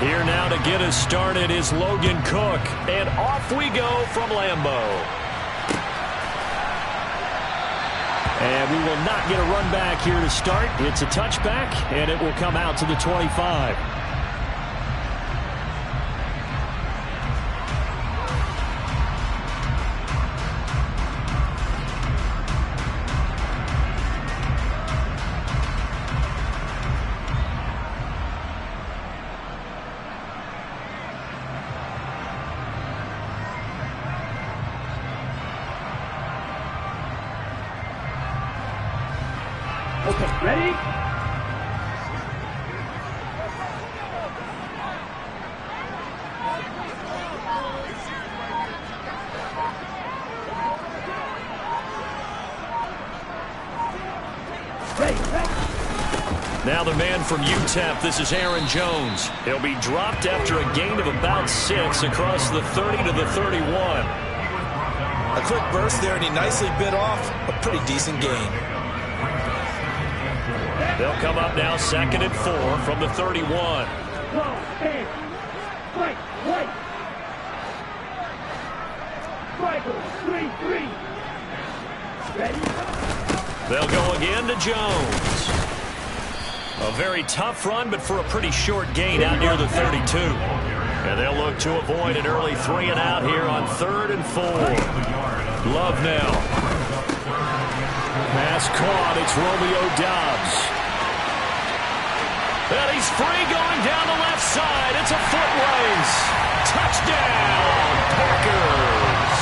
Here now to get us started is Logan Cook. And off we go from Lambeau. And we will not get a run back here to start. It's a touchback, and it will come out to the 25. Okay, ready? Now the man from UTEP, this is Aaron Jones. He'll be dropped after a gain of about 6 across the 30 to the 31. A quick burst there, and he nicely bit off a pretty decent gain. They'll come up now 2nd and 4 from the 31. They'll go again to Jones. A very tough run, but for a pretty short gain out near the 32. And they'll look to avoid an early 3 and out here on 3rd and 4. Love now. Pass caught. It's Romeo Doubs. And he's free going down the left side. It's a foot race. Touchdown, Packers.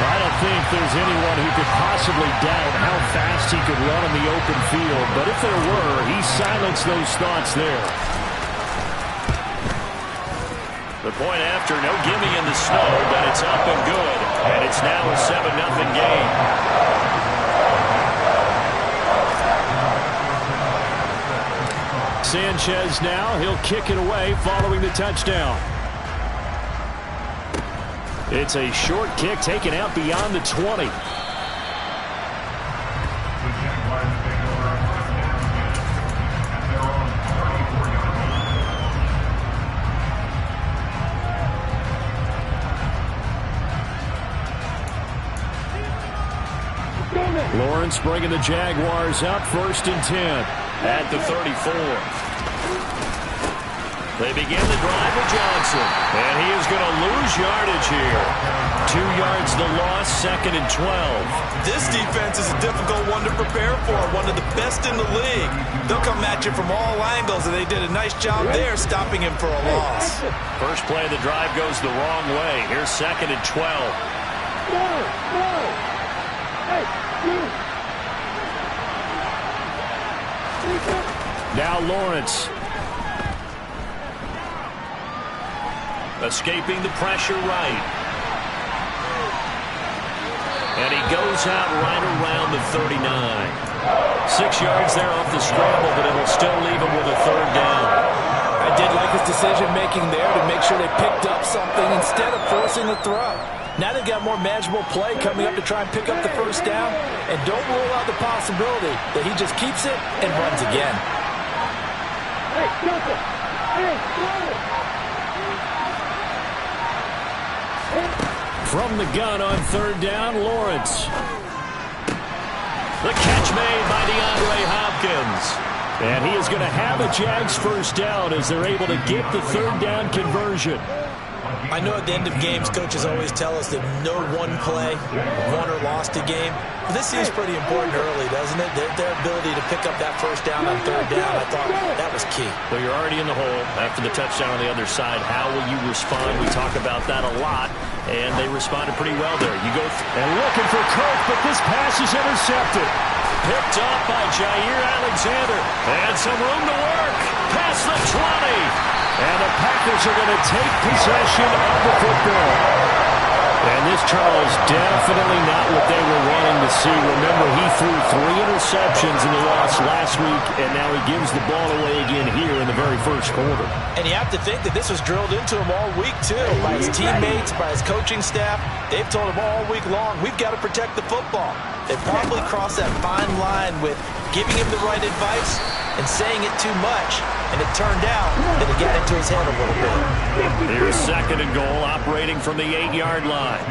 I don't think there's anyone who could possibly doubt how fast he could run in the open field. But if there were, he silenced those thoughts there. The point after, no gimme in the snow, but it's up and good. And it's now a 7-0 game. Sanchez now, he'll kick it away following the touchdown. It's a short kick taken out beyond the 20. Lawrence bringing the Jaguars up 1st and 10 at the 34. They begin the drive with Johnson, and he is going to lose yardage here. 2 yards the loss, 2nd and 12. This defense is a difficult one to prepare for, one of the best in the league. They'll come at you from all angles, and they did a nice job there stopping him for a loss. First play of the drive goes the wrong way. Here's 2nd and 12. Now Lawrence. Escaping the pressure right. And he goes out right around the 39. 6 yards there off the scramble, but it'll still leave him with a 3rd down. I did like his decision-making there to make sure they picked up something instead of forcing the throw. Now they've got more manageable play coming up to try and pick up the 1st down. And don't rule out the possibility that he just keeps it and runs again. From the gun on 3rd down, Lawrence. The catch made by DeAndre Hopkins. And he is going to have a Jags 1st down as they're able to get the 3rd down conversion. I know at the end of games, coaches always tell us that no one play won or lost a game. But this seems pretty important early, doesn't it? Their ability to pick up that 1st down on 3rd down, I thought that was key. Well, you're already in the hole after the touchdown on the other side. How will you respond? We talk about that a lot, and they responded pretty well there. You go and looking for Cook, but this pass is intercepted. Picked up by Jair Alexander. And some room to work. Past the 20. And the Packers are going to take possession of the football. And this, Charles, definitely not what they were wanting to see. Remember, he threw 3 interceptions in the loss last week, and now he gives the ball away again here in the very first quarter. And you have to think that this was drilled into him all week, too, by his teammates, by his coaching staff. They've told him all week long, we've got to protect the football. They probably crossed that fine line with giving him the right advice and saying it too much, and it turned out that it got into his head a little bit. Here's 2nd and goal, operating from the 8-yard line.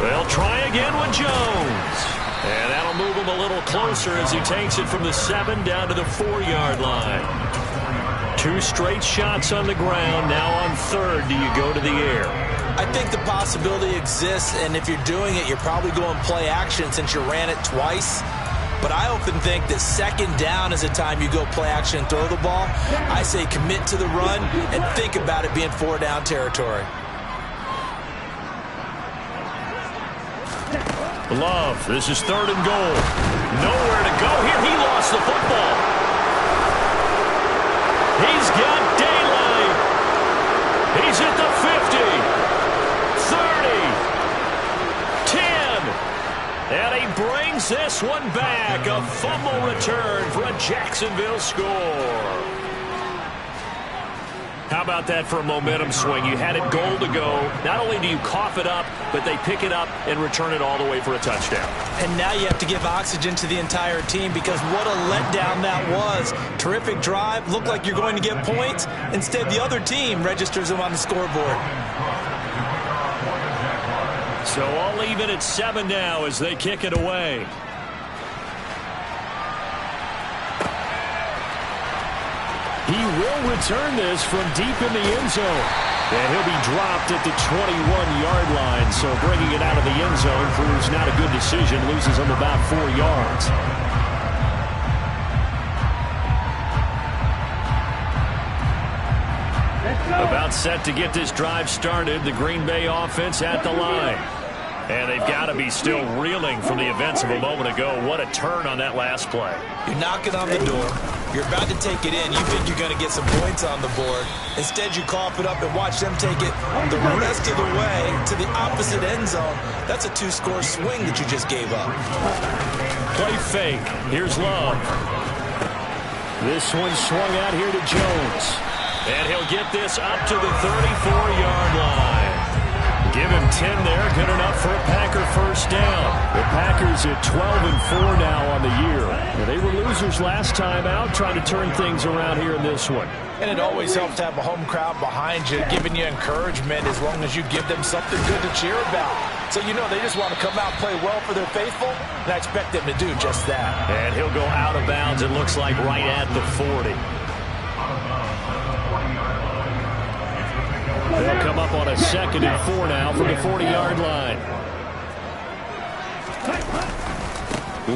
They'll try again with Jones. And that'll move him a little closer as he takes it from the 7 down to the 4-yard line. 2 straight shots on the ground. Now on 3rd, do you go to the air? I think the possibility exists, and if you're doing it, you're probably going play action since you ran it twice. But I often think that 2nd down is the time you go play action and throw the ball. I say commit to the run and think about it being 4-down territory. Love, this is 3rd and goal. Nowhere to go here. He lost the football. He's got daylight. He's at the 50, 30, 10. And he brings this one back. A fumble return for a Jacksonville score. How about that for a momentum swing? You had it goal to go. Not only do you cough it up, but they pick it up and return it all the way for a touchdown. And now you have to give oxygen to the entire team because what a letdown that was. Terrific drive. Looked like you're going to get points. Instead, the other team registers them on the scoreboard. So all even at 7 now as they kick it away. He will return this from deep in the end zone. And he'll be dropped at the 21-yard line. So bringing it out of the end zone proves not a good decision. Loses him about 4 yards. About set to get this drive started. The Green Bay offense at the line. And they've got to be still reeling from the events of a moment ago. What a turn on that last play. You're knocking on the door. You're about to take it in. You think you're going to get some points on the board. Instead, you cough it up and watch them take it the rest of the way to the opposite end zone. That's a 2-score swing that you just gave up. Play fake. Here's Love. This one swung out here to Jones. And he'll get this up to the 34-yard line. Give him 10 there. Good enough for a Packer first down. The Packers at 12-4 now on the year. They were losers last time out, trying to turn things around here in this one. And it always helps to have a home crowd behind you, giving you encouragement as long as you give them something good to cheer about. So you know they just want to come out and play well for their faithful, and I expect them to do just that. And he'll go out of bounds, it looks like, right at the 40. They'll come up on a 2nd and 4 now from the 40-yard line.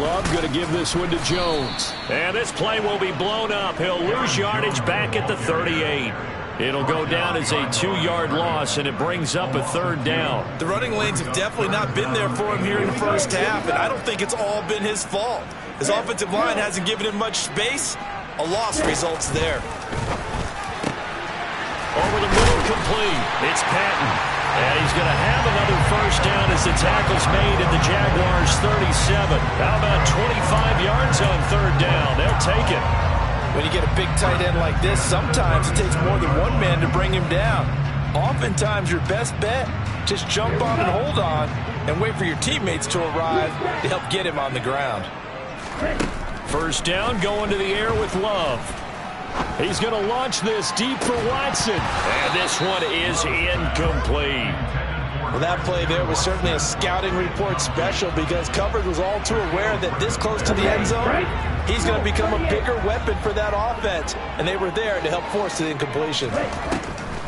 Love going to give this one to Jones. And this play will be blown up. He'll lose yardage back at the 38. It'll go down as a 2-yard loss, and it brings up a 3rd down. The running lanes have definitely not been there for him here in the first half, and I don't think it's all been his fault. His offensive line hasn't given him much space. A loss results there. Over the middle, complete. It's Patton. And he's going to have another first down as the tackle's made at the Jaguars' 37. How about 25 yards on 3rd down? They'll take it. When you get a big tight end like this, sometimes it takes more than one man to bring him down. Oftentimes, your best bet, just jump on and hold on and wait for your teammates to arrive to help get him on the ground. First down, going to the air with Love. He's going to launch this deep for Watson. And this one is incomplete. Well, that play there was certainly a scouting report special because coverage was all too aware that this close to the end zone, he's going to become a bigger weapon for that offense. And they were there to help force the incompletion.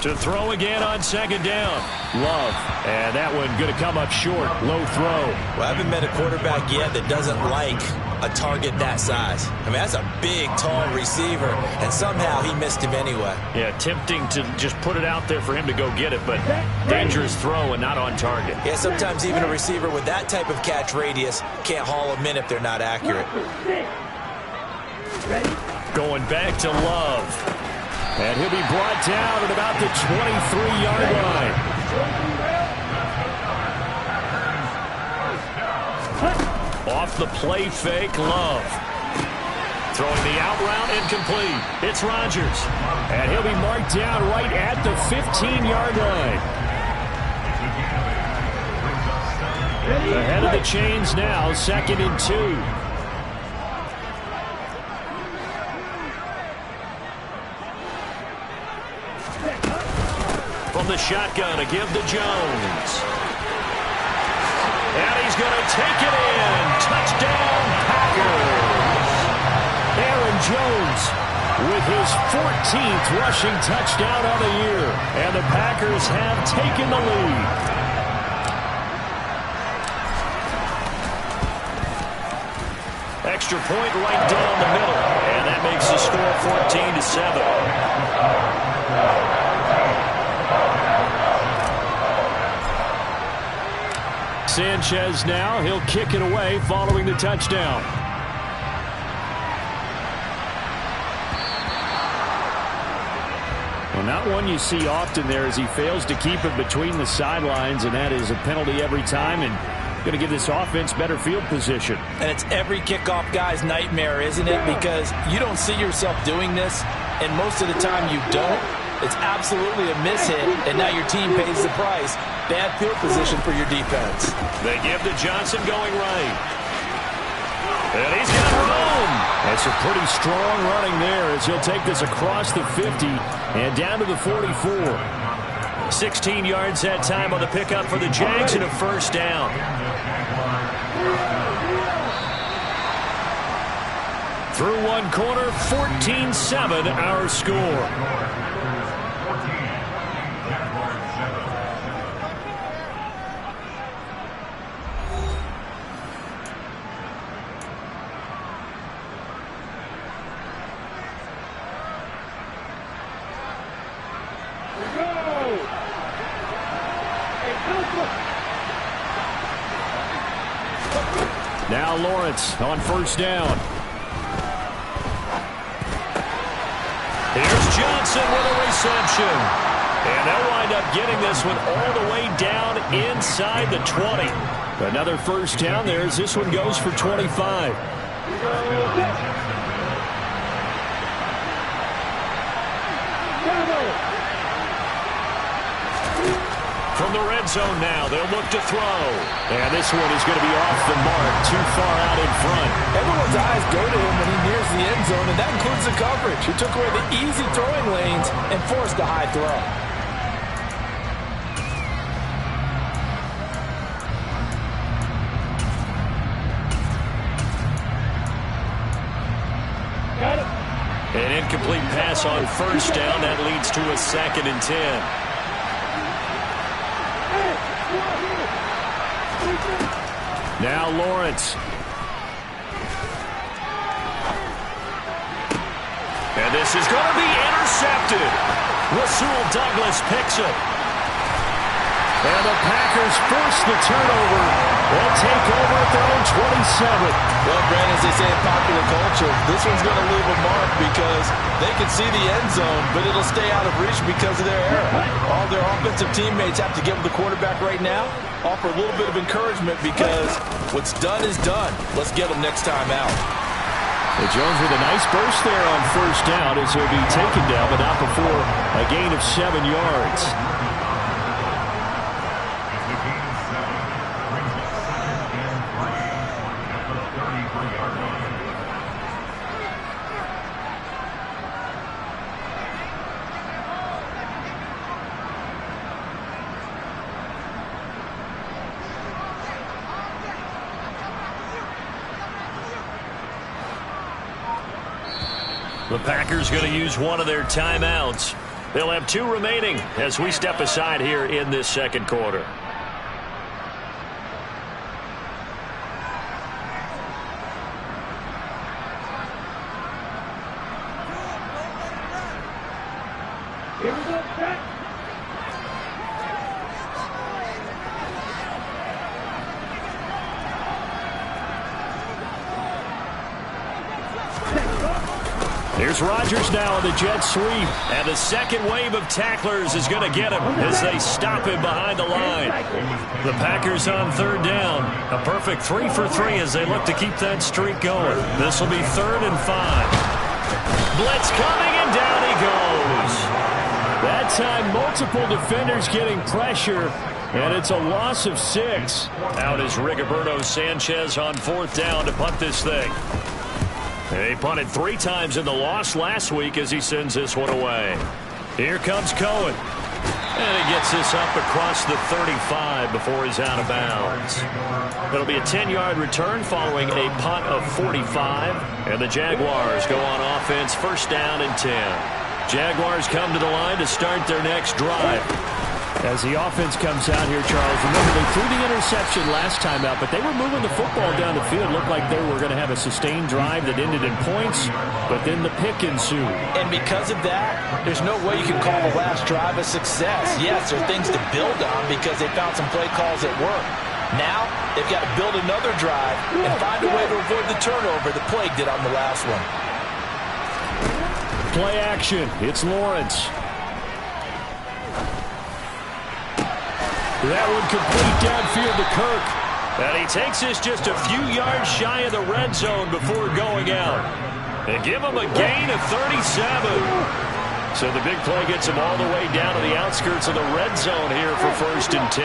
To throw again on 2nd down. Love. And that one going to come up short. Low throw. Well, I haven't met a quarterback yet that doesn't like a target that size. I mean, that's a big, tall receiver, and somehow he missed him anyway. Yeah, tempting to just put it out there for him to go get it, but dangerous throw and not on target. Yeah, sometimes even a receiver with that type of catch radius can't haul them in if they're not accurate. Going back to Love. And he'll be brought down at about the 23-yard line. Off the play fake, Love. Throwing the out route, incomplete. It's Rodgers. And he'll be marked down right at the 15-yard line. Ahead of the chains now, 2nd and 2. From the shotgun, a give to Jones. And he's going to take it in. Touchdown, Packers. Aaron Jones with his 14th rushing touchdown of the year. And the Packers have taken the lead. Extra point right down the middle. And that makes the score 14-7. Sanchez now, he'll kick it away following the touchdown. Well, not one you see often there as he fails to keep it between the sidelines, and that is a penalty every time, and going to give this offense better field position. And it's every kickoff guy's nightmare, isn't it? Because you don't see yourself doing this, and most of the time you don't. It's absolutely a mishit, and now your team pays the price. Bad field position for your defense. They give to Johnson going right. And he's got room. That's a pretty strong running there as he'll take this across the 50 and down to the 44. 16 yards that time on the pickup for the Jags and a first down. Through one quarter, 14-7 our score. Now Lawrence on first down. Here's Johnson with a reception. And they'll wind up getting this one all the way down inside the 20. Another first down there as this one goes for 25. From the red zone now, they'll look to throw. And this one is going to be off the mark, too far out in front. Everyone's eyes go to him when he nears the end zone, and that includes the coverage. He took away the easy throwing lanes and forced a high throw. An incomplete pass on first down. That leads to a 2nd and 10. Now Lawrence. And this is going to be intercepted. Rasul Douglas picks it. And the Packers force the turnover. They'll take over at their own 27. Well, Brandon, as they say in popular culture, this one's going to leave a mark because they can see the end zone, but it'll stay out of reach because of their error. All their offensive teammates have to give the quarterback right now, offer a little bit of encouragement because what's done is done. Let's get them next time out. Well, Jones with a nice burst there on first down as he'll be taken down, but not before a gain of 7 yards. The Packers going to use one of their timeouts. They'll have 2 remaining as we step aside here in this second quarter. Here we go, Jack. Here's Rodgers now on the jet sweep. And the second wave of tacklers is going to get him as they stop him behind the line. The Packers on third down. A perfect 3 for 3 as they look to keep that streak going. This will be 3rd and 5. Blitz coming, and down he goes. That time, multiple defenders getting pressure, and it's a loss of 6. Out is Rigoberto Sanchez on 4th down to punt this thing. He punted 3 times in the loss last week as he sends this one away. Here comes Cohen. And he gets this up across the 35 before he's out of bounds. It'll be a 10-yard return following a punt of 45. And the Jaguars go on offense, first down and 10. Jaguars come to the line to start their next drive. As the offense comes out here, Charles, remember they threw the interception last time out, but they were moving the football down the field. Looked like they were going to have a sustained drive that ended in points, but then the pick ensued. And because of that, there's no way you can call the last drive a success. Yes, there are things to build on because they found some play calls at work. Now, they've got to build another drive and find a way to avoid the turnover the plague did on the last one. Play action. It's Lawrence. That one complete downfield to Kirk. And he takes this just a few yards shy of the red zone before going out. And give him a gain of 37. So the big play gets him all the way down to the outskirts of the red zone here for first and 10.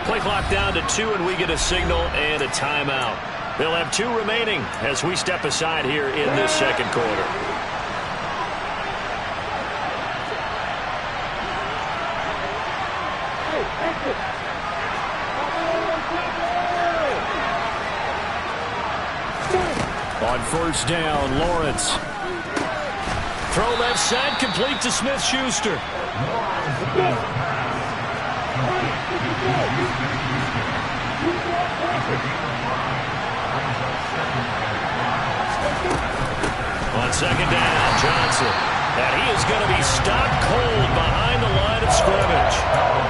Play clock down to 2, and we get a signal and a timeout. They'll have 2 remaining as we step aside here in this second quarter. On first down, Lawrence. Throw left side, complete to Smith-Schuster. On second down, Johnson. And he is going to be stopped cold behind the line of scrimmage.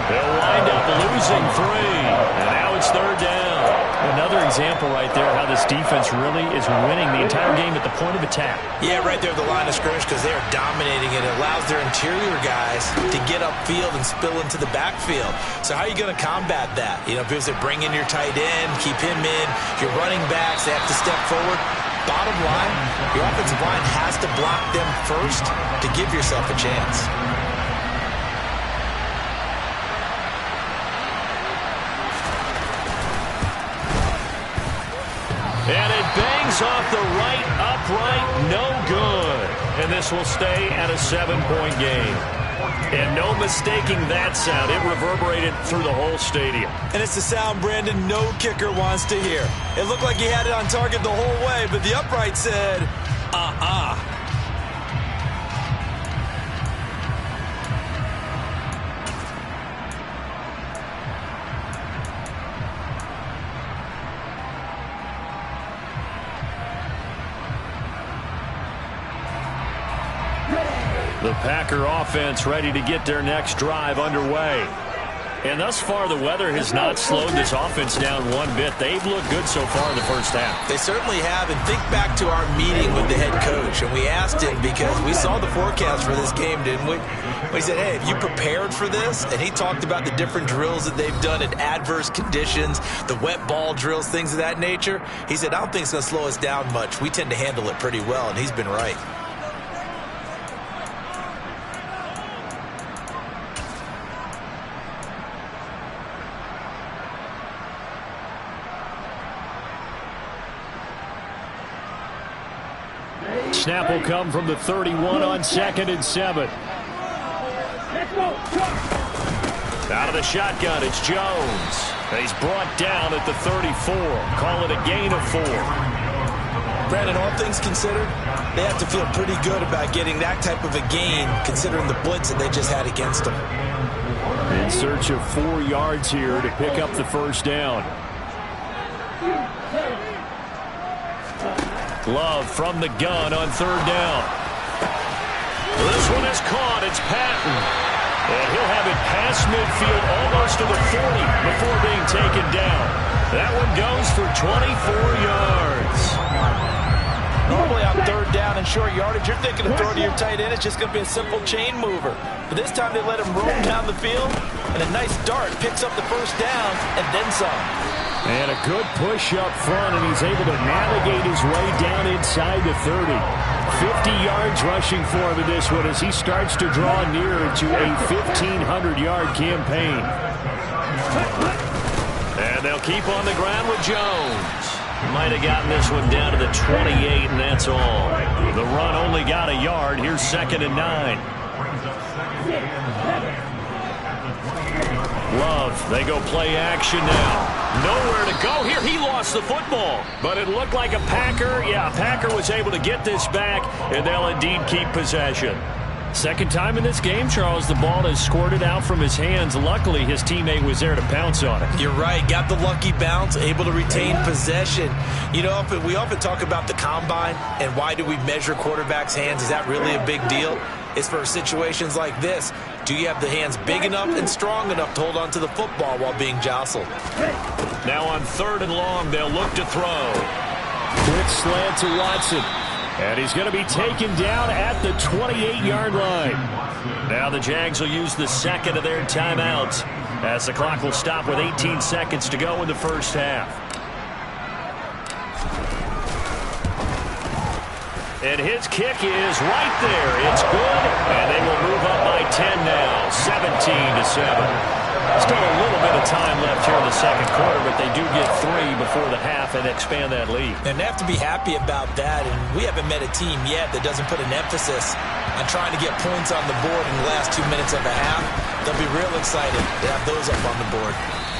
They'll wind up losing 3. And now it's third down. Another example right there how this defense really is winning the entire game at the point of attack. Yeah, right there at the line of scrimmage because they are dominating it. It allows their interior guys to get upfield and spill into the backfield. So how are you going to combat that? You know, because they bring in your tight end, keep him in. Your running backs, they have to step forward. Bottom line, your offensive line has to block them first to give yourself a chance. And it bangs off the right upright, no good. And this will stay at a 7-point game. And no mistaking that sound. It reverberated through the whole stadium. And it's the sound Brandon no kicker wants to hear. It looked like he had it on target the whole way, but the upright said, The Packer offense ready to get their next drive underway. And thus far, the weather has not slowed this offense down one bit. They've looked good so far in the first half. They certainly have. And think back to our meeting with the head coach. And we asked him because we saw the forecast for this game, didn't we? We said, hey, have you prepared for this? And he talked about the different drills that they've done in adverse conditions, the wet ball drills, things of that nature. He said, I don't think it's going to slow us down much. We tend to handle it pretty well, and he's been right. Snap will come from the 31 on 2nd and 7. Out of the shotgun, it's Jones. He's brought down at the 34. Call it a gain of 4. Brandon, all things considered, they have to feel pretty good about getting that type of a gain considering the blitz that they just had against them. In search of 4 yards here to pick up the first down. Love from the gun on third down. This one is caught. It's Patton. And he'll have it past midfield almost to the 40 before being taken down. That one goes for 24 yards. Normally on third down and short yardage, you're thinking of throwing to your tight end. It's just going to be a simple chain mover. But this time they let him roam down the field, and a nice dart picks up the first down and then some. And a good push up front, and he's able to navigate his way down inside the 30. 50 yards rushing for him in this one as he starts to draw nearer to a 1,500-yard campaign. And they'll keep on the ground with Jones. Might have gotten this one down to the 28, and that's all. The run only got a yard. Here's 2nd and 9. Love, they go play action now. Nowhere to go here. He lost the football. But it looked like a Packer. Yeah, a Packer was able to get this back, and they'll indeed keep possession. Second time in this game, Charles, the ball has squirted out from his hands. Luckily, his teammate was there to pounce on it. You're right. Got the lucky bounce, able to retain possession. You know, we often talk about the combine and why do we measure quarterbacks' hands. Is that really a big deal? It's for situations like this. Do you have the hands big enough and strong enough to hold on to the football while being jostled? Now on 3rd and long, they'll look to throw. Quick slant to Watson. And he's going to be taken down at the 28-yard line. Now the Jags will use the 2nd of their timeouts as the clock will stop with 18 seconds to go in the first half. And his kick is right there. It's good, and they will move up by 10 now, 17-7. Still a little bit of time left here in the second quarter, but they do get 3 before the half and expand that lead. And they have to be happy about that, and we haven't met a team yet that doesn't put an emphasis on trying to get points on the board in the last 2 minutes of the half. They'll be real excited to have those up on the board.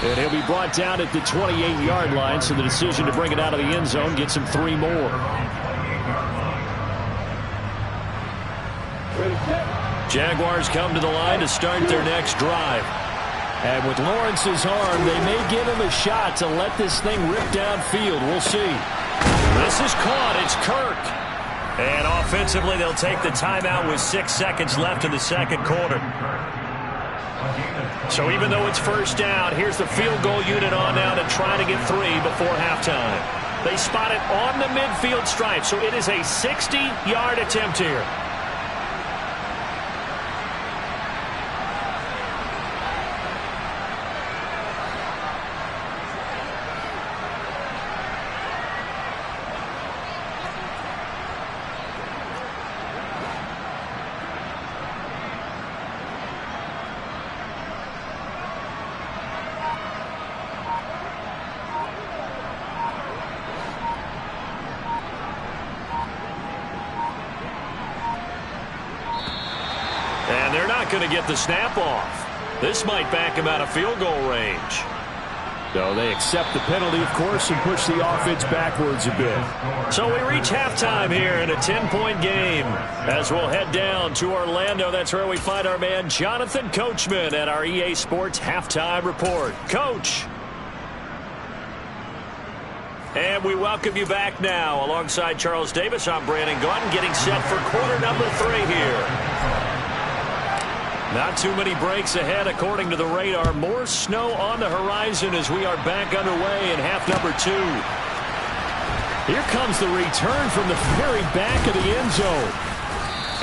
And he'll be brought down at the 28-yard line, so the decision to bring it out of the end zone gets him 3 more. Jaguars come to the line to start their next drive. And with Lawrence's arm, they may give him a shot to let this thing rip downfield. We'll see. This is caught. It's Kirk. And offensively, they'll take the timeout with 6 seconds left in the second quarter. So even though it's first down, here's the field goal unit on now to try to get 3 before halftime. They spot it on the midfield stripe, so it is a 60-yard attempt here. And they're not going to get the snap off. This might back him out of field goal range. So they accept the penalty, of course, and push the offense backwards a bit. So we reach halftime here in a 10-point game. As we'll head down to Orlando, that's where we find our man Jonathan Coachman at our EA Sports Halftime Report. Coach. And we welcome you back now. Alongside Charles Davis, I'm Brandon Gaudin, getting set for quarter number 3 here. Not too many breaks ahead according to the radar. More snow on the horizon as we are back underway in half number 2. Here comes the return from the very back of the end zone.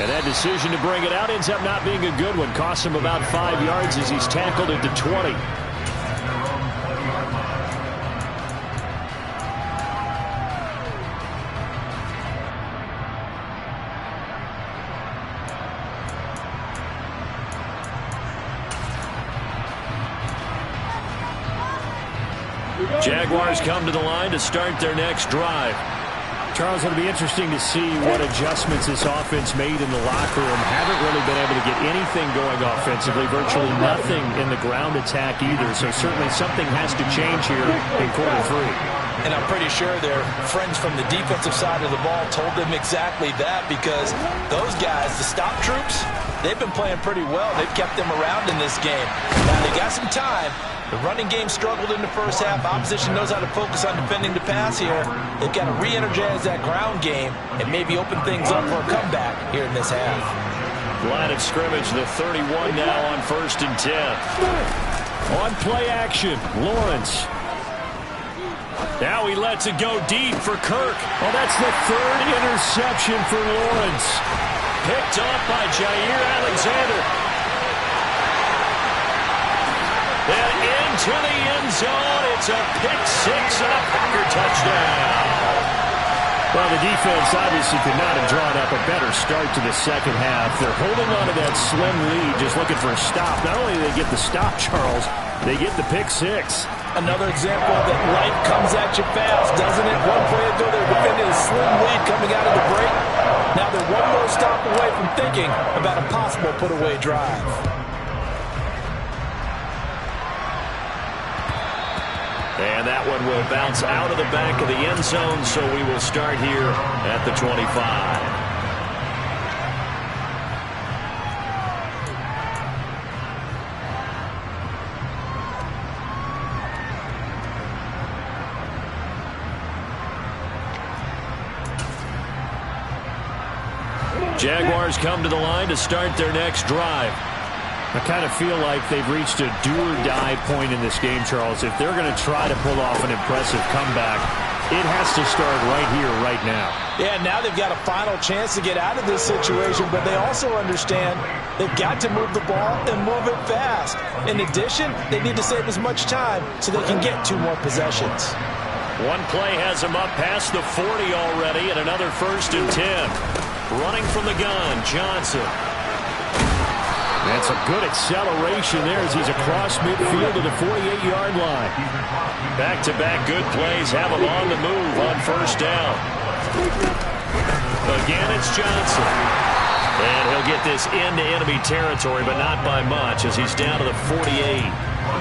And that decision to bring it out ends up not being a good one. Costs him about 5 yards as he's tackled at the 20. Jaguars come to the line to start their next drive. Charles, it'll be interesting to see what adjustments this offense made in the locker room. Haven't really been able to get anything going offensively, virtually nothing in the ground attack either. So certainly something has to change here in quarter 3. And I'm pretty sure their friends from the defensive side of the ball told them exactly that, because those guys, the stop troops, they've been playing pretty well. They've kept them around in this game. Now they got some time. The running game struggled in the first half. Opposition knows how to focus on defending the pass here. They've got to re-energize that ground game and maybe open things up for a comeback here in this half. Line of scrimmage, the 31 now on 1st and 10. On play action, Lawrence. Now he lets it go deep for Kirk. Oh, that's the 3rd interception for Lawrence. Picked up by Jair Alexander. And into the end zone, it's a pick-6 and a Packer touchdown. Well, the defense obviously could not have drawn up a better start to the second half. They're holding on to that slim lead, just looking for a stop. Not only do they get the stop, Charles, they get the pick-6. Another example that life comes at you fast, doesn't it? One play ago, they were defending a slim lead coming out of the break. Now they're one more stop away from thinking about a possible put-away drive. And that one will bounce out of the back of the end zone, so we will start here at the 25. Jaguars come to the line to start their next drive. I kind of feel like they've reached a do-or-die point in this game, Charles. If they're going to try to pull off an impressive comeback, it has to start right here, right now. Yeah, now they've got a final chance to get out of this situation, but they also understand they've got to move the ball and move it fast. In addition, they need to save as much time so they can get 2 more possessions. One play has them up past the 40 already, and another 1st and 10. Running from the gun, Johnson. That's a good acceleration there as he's across midfield to the 48-yard line. Back-to-back good plays have him on the move on 1st down. Again, it's Johnson. And he'll get this into enemy territory, but not by much as he's down to the 48.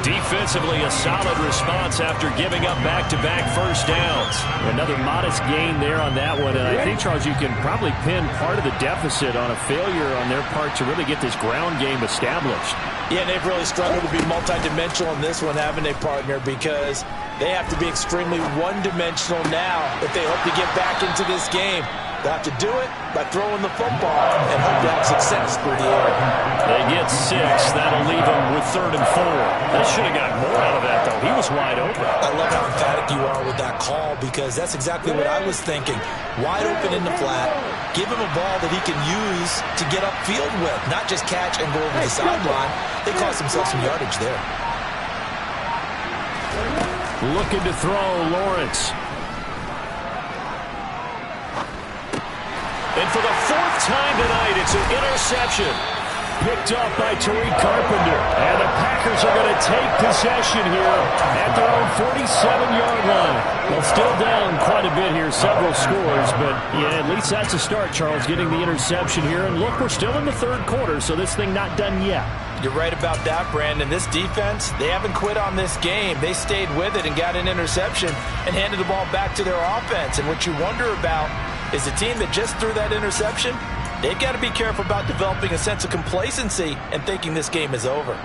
Defensively, a solid response after giving up back-to-back 1st downs. Another modest gain there on that one, and I think, Charles, you can probably pin part of the deficit on a failure on their part to really get this ground game established. Yeah, and they've really struggled to be multidimensional in this one, haven't they, partner? Because they have to be extremely one-dimensional now if they hope to get back into this game. They'll have to do it by throwing the football and hope to have success through the air. They get 6. That'll leave them with 3rd and 4. They should have got more out of that, though. He was wide open. I love how emphatic you are with that call because that's exactly what I was thinking. Wide open in the flat. Give him a ball that he can use to get upfield with, not just catch and go over the sideline. They cost themselves some yardage there. Looking to throw, Lawrence. And for the 4th time tonight, it's an interception. Picked up by Tariq Carpenter. And the Packers are going to take possession here at their own 47-yard line. Well, still down quite a bit here, several scores, but yeah, at least that's a start, Charles, getting the interception here. And look, we're still in the 3rd quarter, so this thing not done yet. You're right about that, Brandon. This defense, they haven't quit on this game. They stayed with it and got an interception and handed the ball back to their offense. And what you wonder about is the team that just threw that interception, they've got to be careful about developing a sense of complacency and thinking this game is over.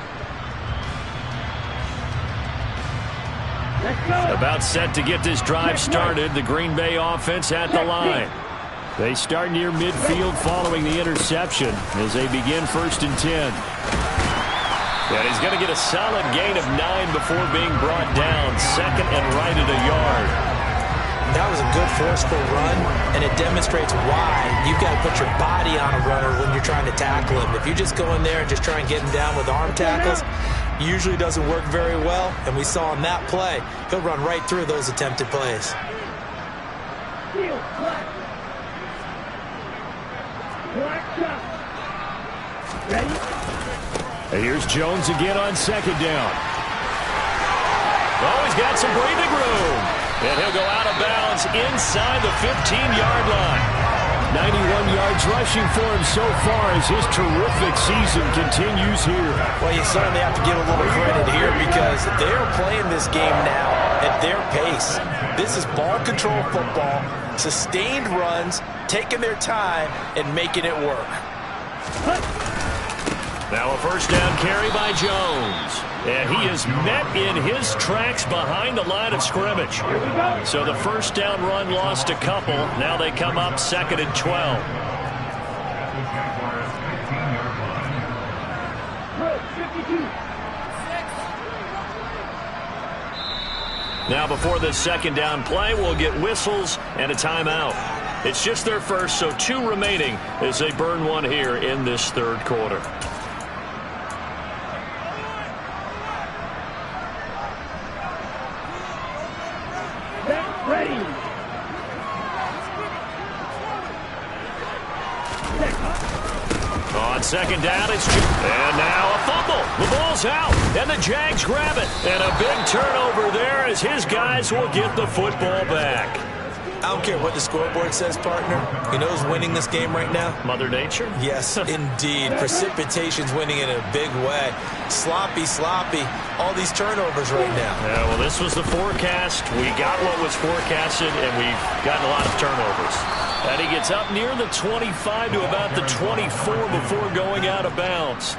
About set to get this drive started. The Green Bay offense at the line. They start near midfield following the interception as they begin 1st and 10. And he's going to get a solid gain of 9 before being brought down. 2nd and right at a yard. That was a good forceful run, and it demonstrates why you've got to put your body on a runner when you're trying to tackle him. If you just go in there and just try and get him down with arm tackles, usually doesn't work very well, and we saw in that play, he'll run right through those attempted plays. And here's Jones again on 2nd down. Oh, he's got some breathing room. And he'll go out of bounds inside the 15-yard line. 91 yards rushing for him so far as his terrific season continues here. Well, you certainly have to give a little credit here because they're playing this game now at their pace. This is ball control football, sustained runs, taking their time, and making it work. Now a 1st down carry by Jones. And he is met in his tracks behind the line of scrimmage. So the 1st down run lost a couple. Now they come up 2nd and 12. Now before this 2nd down play, we'll get whistles and a timeout. It's just their first, so 2 remaining as they burn one here in this 3rd quarter. second down, and now a fumble. The ball's out, and the Jags grab it. And a big turnover there as his guys will get the football back. I don't care what the scoreboard says, partner. You know who's winning this game right now? Mother Nature? Yes, indeed. Precipitation's winning in a big way. Sloppy, all these turnovers right now. Yeah, well, this was the forecast. We got what was forecasted, and we've gotten a lot of turnovers. And he gets up near the 25 to about the 24 before going out of bounds.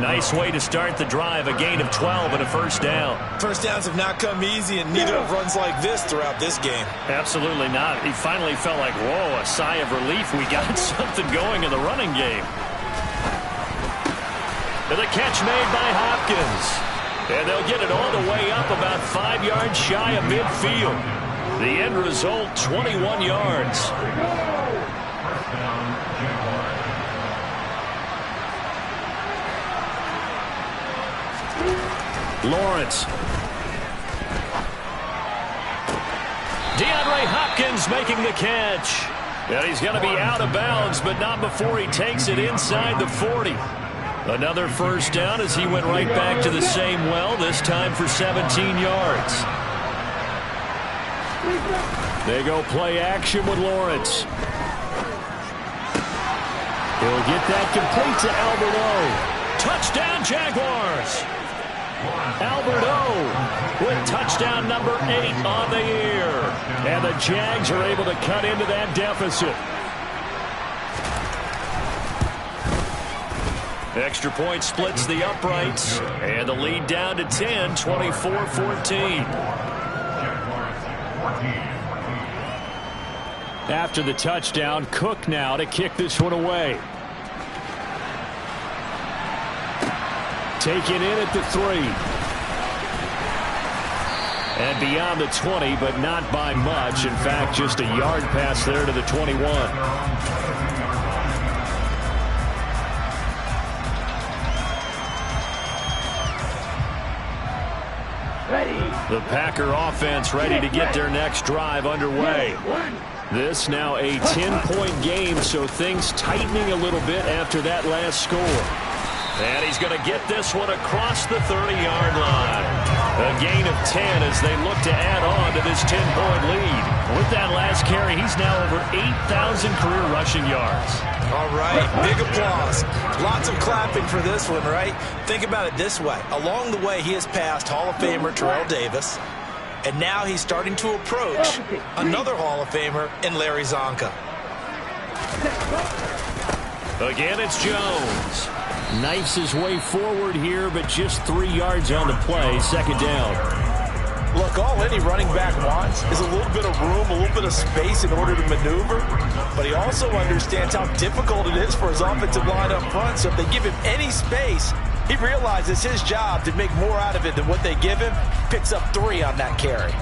Nice way to start the drive, a gain of 12 and a first down. First downs have not come easy, and neither have runs like this throughout this game. Absolutely not. He finally felt like, whoa, a sigh of relief. We got something going in the running game. And the catch made by Hopkins. And they'll get it all the way up about 5 yards shy of midfield. The end result, 21 yards. Lawrence. DeAndre Hopkins making the catch. And he's going to be out of bounds, but not before he takes it inside the 40. Another first down as he went right back to the same well, this time for 17 yards. They go play action with Lawrence. He'll get that complete to Albert O. Touchdown, Jaguars. Albert O with touchdown number 8 on the year. And the Jags are able to cut into that deficit. Extra point splits the uprights. And the lead down to 10, 24-14. After the touchdown, Cook now to kick this one away. Taken in at the 3. And beyond the 20, but not by much. In fact, just a yard pass there to the 21. The Packer offense ready to get their next drive underway. This now a 10-point game, so things tightening a little bit after that last score. And he's going to get this one across the 30-yard line. A gain of 10 as they look to add on to this 10-point lead. With that last carry, he's now over 8,000 career rushing yards. All right, big applause. Lots of clapping for this one, right? Think about it this way. Along the way, he has passed Hall of Famer Terrell Davis, and now he's starting to approach another Hall of Famer in Larry Zonka. Again, it's Jones. Knifes his way forward here, but just 3 yards on the play. Second down. Look, all any running back wants is a little bit of room, a little bit of space in order to maneuver. But he also understands how difficult it is for his offensive line up front. So if they give him any space, he realizes his job to make more out of it than what they give him. Picks up 3 on that carry.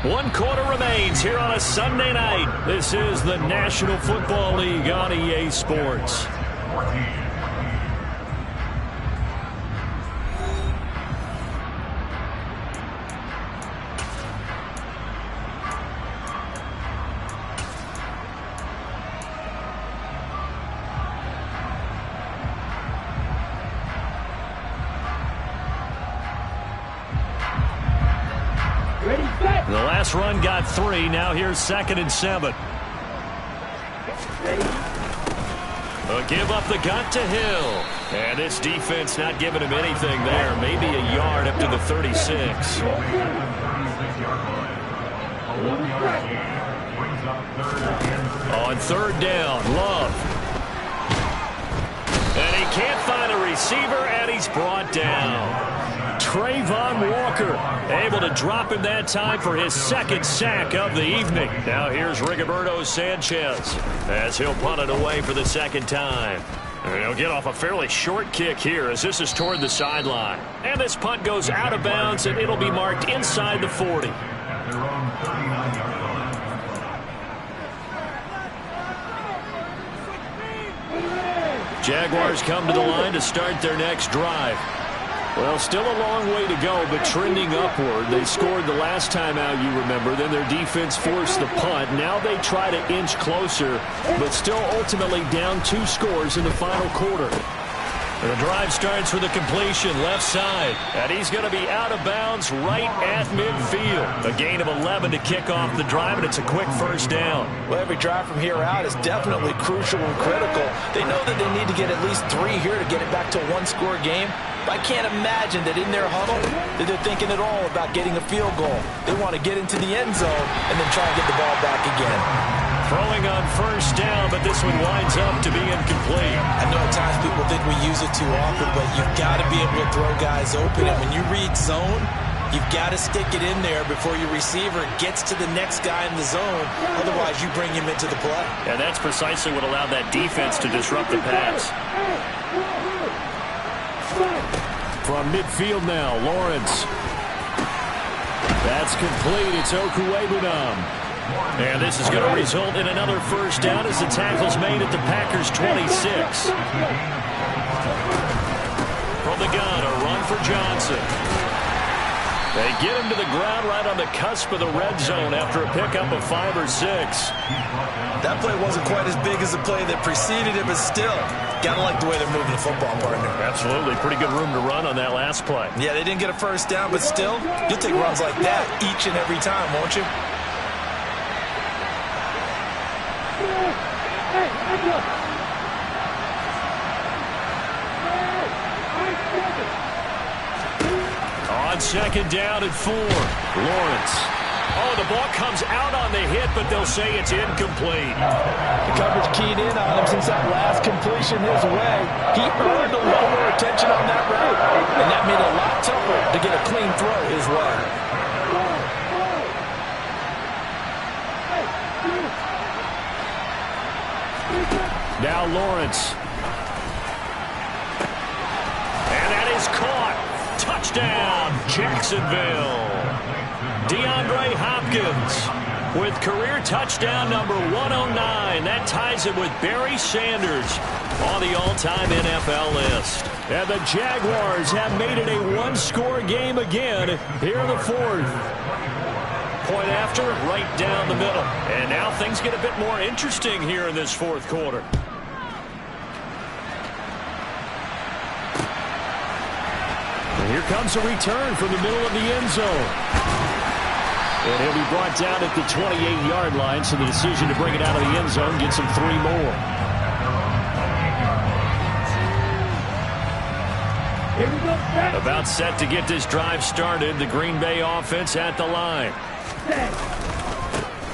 One quarter remains here on a Sunday night. This is the National Football League on EA Sports. The last run got 3. Now here's 2nd and 7. A give up the gut to Hill. And this defense not giving him anything there. Maybe a yard up to the 36. On 3rd down, Love. And he can't find a receiver, and he's brought down. Trayvon Walker able to drop him that time for his 2nd sack of the evening. Now here's Rigoberto Sanchez as he'll punt it away for the 2nd time. And he'll get off a fairly short kick here as this is toward the sideline. And this punt goes out of bounds, and it'll be marked inside the 40. Jaguars come to the line to start their next drive. Well, still a long way to go, but trending upward. They scored the last time out, you remember. Then their defense forced the punt. Now they try to inch closer, but still ultimately down 2 scores in the final quarter. The drive starts with a completion left side, and he's going to be out of bounds right at midfield. A gain of 11 to kick off the drive, and it's a quick first down. Well, every drive from here out is definitely crucial and critical. They know that they need to get at least 3 here to get it back to a 1-score game. But I can't imagine that in their huddle that they're thinking at all about getting a field goal. They want to get into the end zone and then try and get the ball back again. Throwing on first down, but this one winds up to be incomplete. I know at times people think we use it too often, but you've got to be able to throw guys open. And when you read zone, you've got to stick it in there before your receiver gets to the next guy in the zone. Otherwise, you bring him into the play. And that's precisely what allowed that defense to disrupt the pass. From midfield now, Lawrence. That's complete. It's Okuwebunam. And this is going to result in another first down as the tackle's made at the Packers' 26. From the gun, a run for Johnson. They get him to the ground right on the cusp of the red zone after a pickup of 5 or 6. That play wasn't quite as big as the play that preceded it, but still, got to like the way they're moving the football, partner. Absolutely. Pretty good room to run on that last play. Yeah, they didn't get a first down, but still, you'll take runs like that each and every time, won't you? On second down and 4, Lawrence. Oh, the ball comes out on the hit, but they'll say it's incomplete. The coverage keyed in on him since that last completion his way. He earned a little more attention on that route, and that made it a lot tougher to get a clean throw his way. Now Lawrence. And that is caught. Touchdown, Jacksonville. DeAndre Hopkins with career touchdown number 109. That ties him with Barry Sanders on the all-time NFL list. And the Jaguars have made it a 1-score game again here in the 4th. Point after, right down the middle. And now things get a bit more interesting here in this 4th quarter. And here comes a return from the middle of the end zone. And he'll be brought down at the 28-yard line, so the decision to bring it out of the end zone gets him 3 more. About set to get this drive started. The Green Bay offense at the line.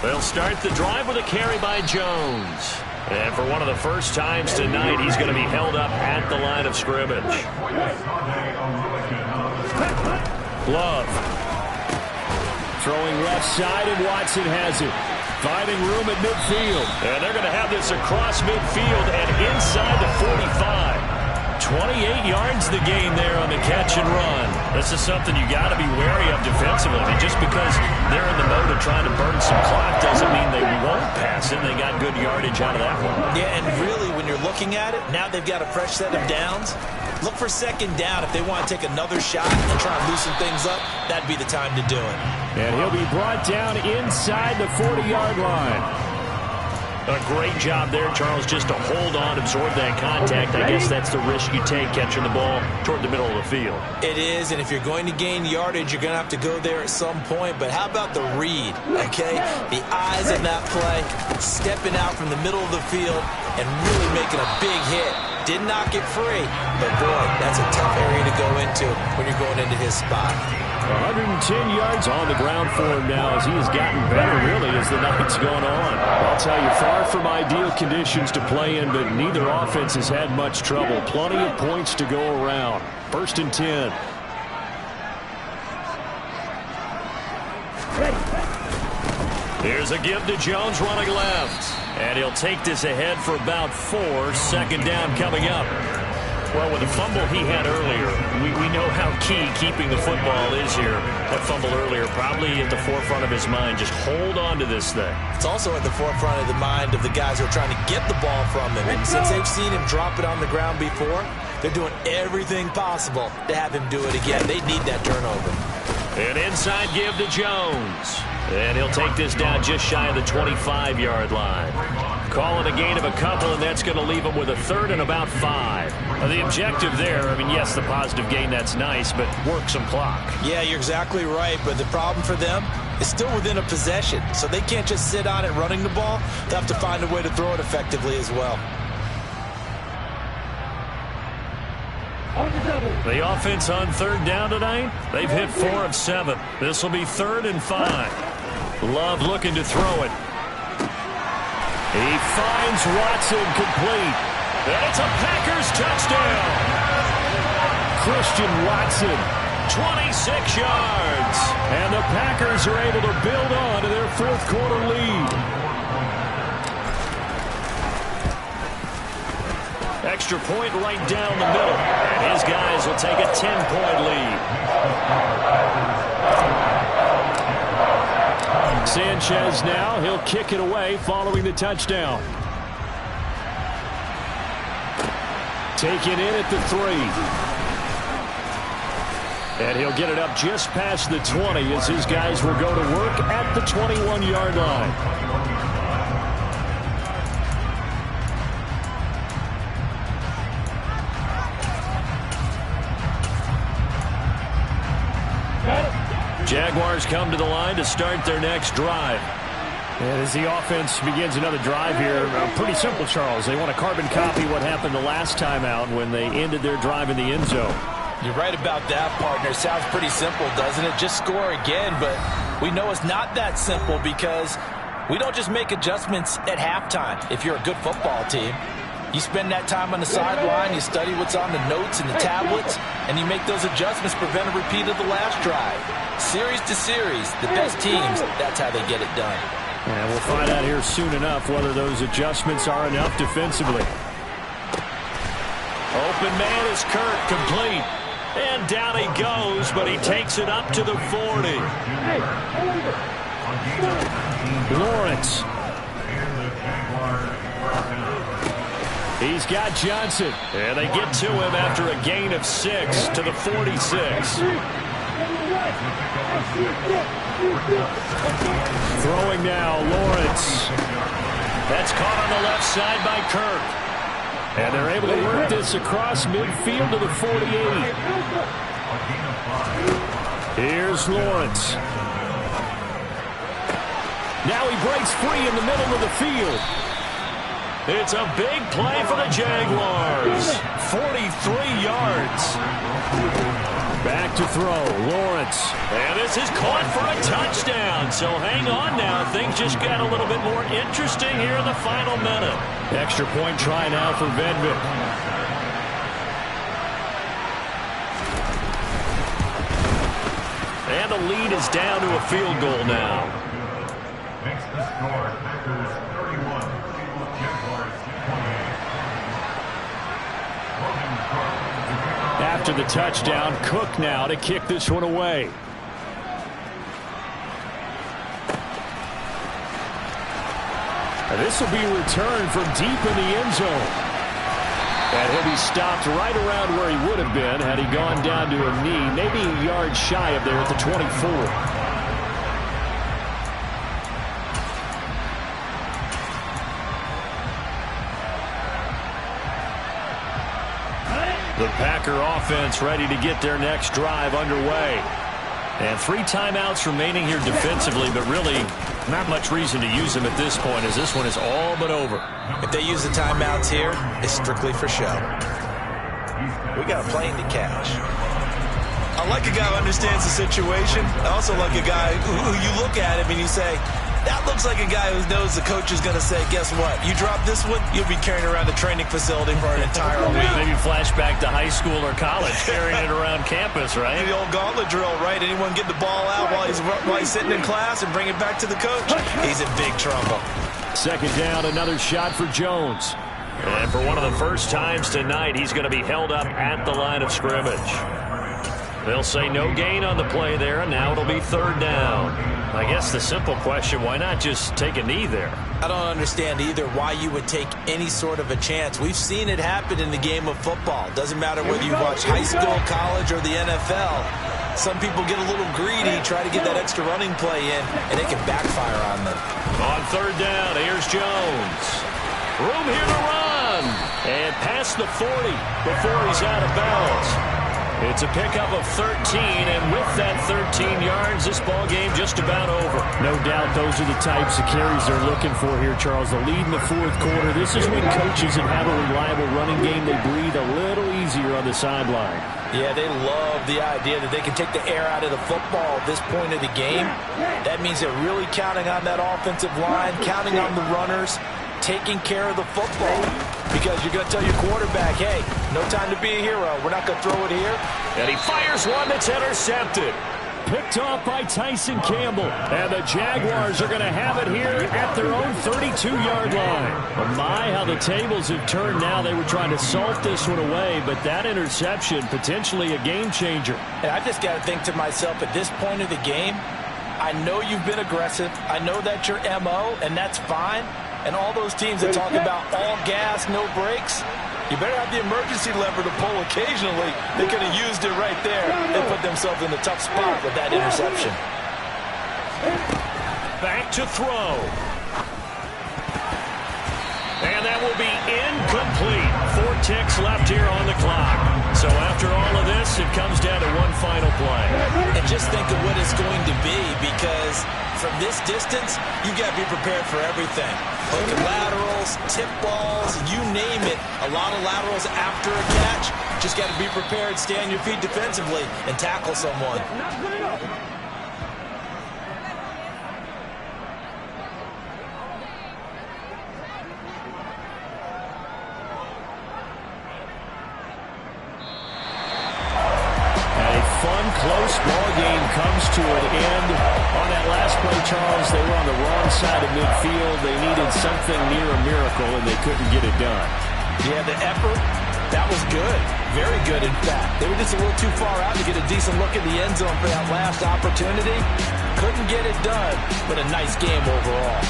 They'll start the drive with a carry by Jones. And for one of the first times tonight, he's going to be held up at the line of scrimmage. Love. Throwing left side, and Watson has it. Finding room at midfield. And they're going to have this across midfield and inside the 45. 28 yards the gain there on the catch and run. This is something you got to be wary of defensively. I mean, just because they're in the mode of trying to burn some clock doesn't mean they won't pass it. They got good yardage out of that one. Yeah, and really, when you're looking at it, now they've got a fresh set of downs. Look for second down if they want to take another shot and try and loosen things up. That'd be the time to do it. And he'll be brought down inside the 40-yard line. A great job there, Charles, just to hold on, absorb that contact. I guess that's the risk you take catching the ball toward the middle of the field. It is, and if you're going to gain yardage, you're going to have to go there at some point. But how about the read, okay? The eyes of that play, stepping out from the middle of the field and really making a big hit. Didn't knock it free, but boy, that's a tough area to go into when you're going into his spot. 110 yards on the ground for him now as he has gotten better, really, as the night's gone on. I'll tell you, far from ideal conditions to play in, but neither offense has had much trouble. Plenty of points to go around. 1st and 10. Here's a give to Jones running left. And he'll take this ahead for about 4. Second down coming up. Well, with the fumble he had earlier, we know how key keeping the football is here. That fumble earlier probably at the forefront of his mind. Just hold on to this thing. It's also at the forefront of the mind of the guys who are trying to get the ball from him. And since they've seen him drop it on the ground before, they're doing everything possible to have him do it again. They need that turnover. An inside give to Jones. And he'll take this down just shy of the 25-yard line. Call it a gain of a couple, and that's going to leave him with a 3rd and about 5. The objective there, I mean, yes, the positive gain, that's nice, but work some clock. Yeah, you're exactly right, but the problem for them is still within a possession, so they can't just sit on it running the ball. They'll have to find a way to throw it effectively as well. The offense on 3rd down tonight, they've hit 4 of 7. This will be 3rd and 5. Love looking to throw it. He finds Watson complete. And it's a Packers touchdown. Christian Watson. 26 yards. And the Packers are able to build on to their 4th quarter lead. Extra point right down the middle. And his guys will take a 10-point lead. Sanchez now. He'll kick it away following the touchdown. Taken in at the 3. And he'll get it up just past the 20 as his guys will go to work at the 21-yard line. Jaguars come to the line to start their next drive. And as the offense begins another drive here, pretty simple, Charles. They want to carbon copy what happened the last time out when they ended their drive in the end zone. You're right about that, partner. Sounds pretty simple, doesn't it? Just score again, but we know it's not that simple because we don't just make adjustments at halftime. If you're a good football team, you spend that time on the sideline, you study what's on the notes and the tablets, and you make those adjustments, prevent a repeat of the last drive. Series to series, the best teams, that's how they get it done. And we'll find out here soon enough whether those adjustments are enough defensively. Open man is Kirk, complete. And down he goes, but he takes it up to the 40. Lawrence. He's got Johnson. And they get to him after a gain of 6 to the 46. Throwing now, Lawrence. That's caught on the left side by Kirk. And they're able to work this across midfield to the 48. Here's Lawrence. Now he breaks free in the middle of the field. It's a big play for the Jaguars. 43 yards. Back to throw, Lawrence. And this is caught for a touchdown. So hang on now. Things just got a little bit more interesting here in the final minute. Extra point try now for Vedvik. And the lead is down to a field goal now. Makes the score Packers 31, Jaguars 28. After the touchdown, Cook now to kick this one away. And this will be returned from deep in the end zone. And he'll be stopped right around where he would have been had he gone down to a knee, maybe a yard shy of there at the 24. The Packer offense ready to get their next drive underway. And 3 timeouts remaining here defensively, but really not much reason to use them at this point as this one is all but over. If they use the timeouts here, it's strictly for show. We got a plane to catch. I like a guy who understands the situation. I also like a guy who you look at him and you say, that looks like a guy who knows the coach is going to say, guess what? You drop this one, you'll be carrying around the training facility for an entire week. Maybe flashback to high school or college, carrying it around campus, right? The old gauntlet drill, right? Anyone get the ball out while he's sitting in class and bring it back to the coach? He's in big trouble. Second down, another shot for Jones. And for one of the first times tonight, he's going to be held up at the line of scrimmage. They'll say no gain on the play there, and now it'll be third down. I guess the simple question, why not just take a knee there? I don't understand either why you would take any sort of a chance. We've seen it happen in the game of football. Doesn't matter whether you watch high school, college, or the NFL. Some people get a little greedy, try to get that extra running play in, and it can backfire on them. On third down, here's Jones. Room here to run. And past the 40 before he's out of bounds. It's a pickup of 13, and with that 13 yards, this ball game just about over. No doubt those are the types of carries they're looking for here, Charles. The lead in the fourth quarter. This is when coaches that have a reliable running game, they breathe a little easier on the sideline. Yeah, they love the idea that they can take the air out of the football at this point of the game. That means they're really counting on that offensive line, counting on the runners, taking care of the football. Because you're going to tell your quarterback, hey, no time to be a hero. We're not going to throw it here. And he fires one that's intercepted. Picked off by Tyson Campbell. And the Jaguars are going to have it here at their own 32-yard line. But my, how the tables have turned now. They were trying to salt this one away, but that interception, potentially a game changer. And I just got to think to myself, at this point of the game, I know you've been aggressive. I know that's your MO, and that's fine. And all those teams that talk about all gas, no brakes, you better have the emergency lever to pull occasionally. They could have used it right there. They put themselves in a tough spot with that interception. Back to throw. And that will be incomplete. 4 ticks left here on the clock. So after all of this, it comes down to one final play. And just think of what it's going to be, because from this distance, you've got to be prepared for everything. Hook and laterals, tip balls, you name it. A lot of laterals after a catch. Just got to be prepared, stay on your feet defensively, and tackle someone. Close ball game comes to an end. On that last play, Charles, they were on the wrong side of midfield. They needed something near a miracle, and they couldn't get it done. Yeah, the effort, that was good. Very good, in fact. They were just a little too far out to get a decent look in the end zone for that last opportunity. Couldn't get it done, but a nice game overall.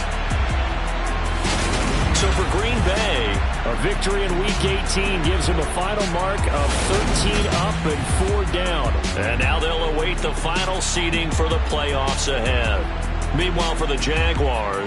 So for Green Bay, a victory in Week 18 gives them a final mark of 13 up and 4 down. And now they'll await the final seeding for the playoffs ahead. Meanwhile, for the Jaguars,